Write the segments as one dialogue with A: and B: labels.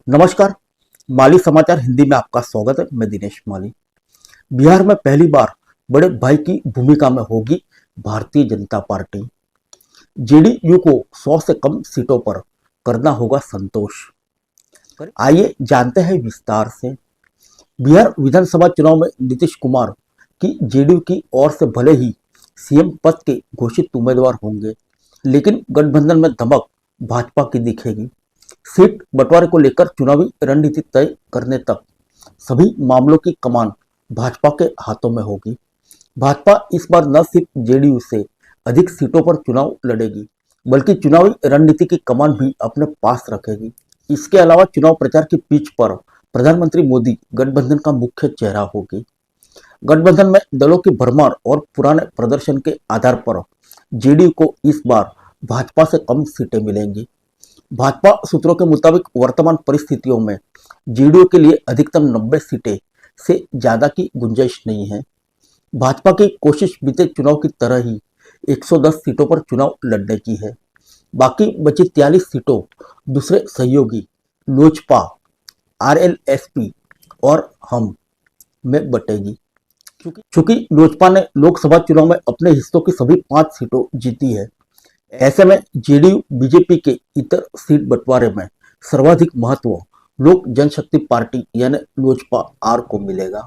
A: नमस्कार। माली समाचार हिंदी में आपका स्वागत है। मैं दिनेश माली। बिहार में पहली बार बड़े भाई की भूमिका में होगी भारतीय जनता पार्टी। जेडीयू को 100 से कम सीटों पर करना होगा संतोष। आइए जानते हैं विस्तार से। बिहार विधानसभा चुनाव में नीतीश कुमार की जेडीयू की ओर से भले ही सीएम पद के घोषित उम्मीदवार होंगे, लेकिन गठबंधन में धमक भाजपा की दिखेगी। सीट बंटवारे को लेकर चुनावी रणनीति तय करने तक सभी मामलों की कमान भाजपा के हाथों में होगी। भाजपा इस बार न सिर्फ जेडीयू से अधिक सीटों पर चुनाव लड़ेगी, बल्कि चुनावी रणनीति की कमान भी अपने पास रखेगी। इसके अलावा चुनाव प्रचार की पिच पर प्रधानमंत्री मोदी गठबंधन का मुख्य चेहरा होगी। गठबंधन में दलों की भरमार और पुराने प्रदर्शन के आधार पर जेडीयू को इस बार भाजपा से कम सीटें मिलेंगी। भाजपा सूत्रों के मुताबिक वर्तमान परिस्थितियों में जेडीयू के लिए अधिकतम 90 सीटें से ज्यादा की गुंजाइश नहीं है। भाजपा की कोशिश बीते चुनाव की तरह ही 110 सीटों पर चुनाव लड़ने की है। बाकी बची 43 सीटों दूसरे सहयोगी लोजपा, आरएलएसपी और हम में बटेगी। चूंकि लोजपा ने लोकसभा चुनाव में अपने हिस्सों की सभी 5 सीटों जीती है, ऐसे में जेडीयू बीजेपी के इतर सीट बंटवारे में सर्वाधिक महत्व लोक जनशक्ति पार्टी यानी लोजपा आर को मिलेगा।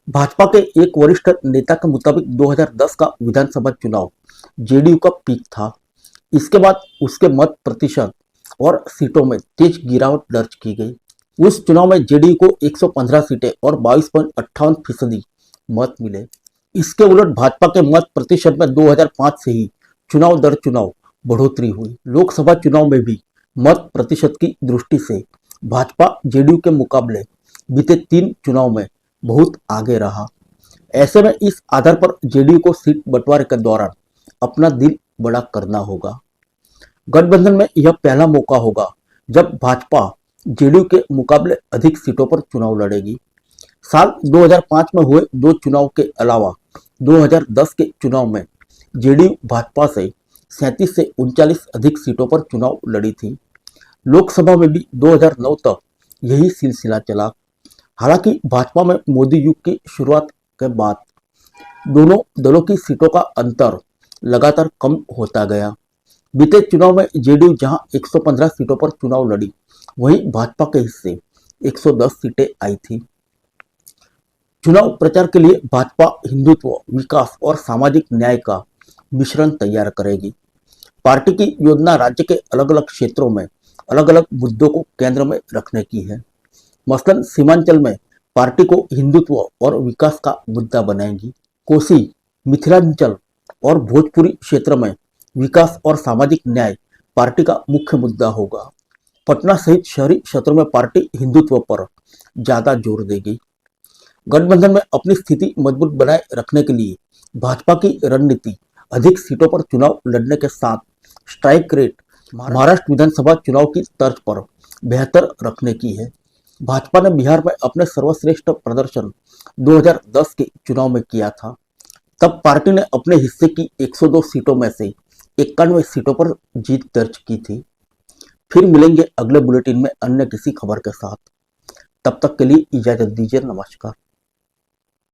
A: भाजपा के एक वरिष्ठ नेता के मुताबिक 2010 का विधानसभा चुनाव जेडीयू का पीक था। इसके बाद उसके मत प्रतिशत और सीटों में तेज गिरावट दर्ज की गई। उस चुनाव में जेडीयू को 115 सीटें और 22.58% मत मिले। इसके उलट भाजपा के मत प्रतिशत में 2005 से ही चुनाव दर चुनाव बढ़ोतरी हुई। लोकसभा चुनाव में भी मत प्रतिशत की दृष्टि से भाजपा जेडीयू के मुकाबले बीते 3 चुनाव में बहुत आगे रहा। ऐसे में इस आधार पर जेडीयू को सीट बंटवारे के दौरान अपना दिल बड़ा करना होगा। गठबंधन में यह पहला मौका होगा जब भाजपा जेडीयू के मुकाबले अधिक सीटों पर चुनाव लड़ेगी। साल 2005 में हुए 2 चुनाव के अलावा 2010 के चुनाव में जेडीयू भाजपा से 37 से 39 अधिक सीटों पर चुनाव लड़ी थी। लोकसभा में भी 2009 तक यही सिलसिला चला। हालांकि भाजपा में मोदी युग की शुरुआत के बाद दोनों दलों की सीटों का अंतर लगातार कम होता गया। बीते चुनाव में जेडीयू जहां 115 सीटों पर चुनाव लड़ी, वहीं भाजपा के हिस्से 110 सीटें आई थी। चुनाव प्रचार के लिए भाजपा हिंदुत्व, विकास और सामाजिक न्याय का मिश्रण तैयार करेगी। पार्टी की योजना राज्य के अलग अलग क्षेत्रों में अलग अलग मुद्दों को केंद्र में रखने की है। मसलन सीमांचल में पार्टी को हिंदुत्व और विकास का मुद्दा बनाएगी। कोसी, मिथिलांचल और भोजपुरी क्षेत्र में विकास और सामाजिक न्याय पार्टी का मुख्य मुद्दा होगा। पटना सहित शहरी क्षेत्रों में पार्टी हिंदुत्व पर ज्यादा जोर देगी। गठबंधन में अपनी स्थिति मजबूत बनाए रखने के लिए भाजपा की रणनीति अधिक सीटों पर चुनाव लड़ने के साथ स्ट्राइक रेट महाराष्ट्र विधानसभा चुनाव की तर्ज पर बेहतर रखने की है। भाजपा ने बिहार में अपने सर्वश्रेष्ठ प्रदर्शन 2010 के चुनाव में किया था। तब पार्टी ने अपने हिस्से की 102 सीटों में से 91 सीटों पर जीत दर्ज की थी। फिर मिलेंगे अगले बुलेटिन में अन्य किसी खबर के साथ। तब तक के लिए इजाजत दीजिए। नमस्कार।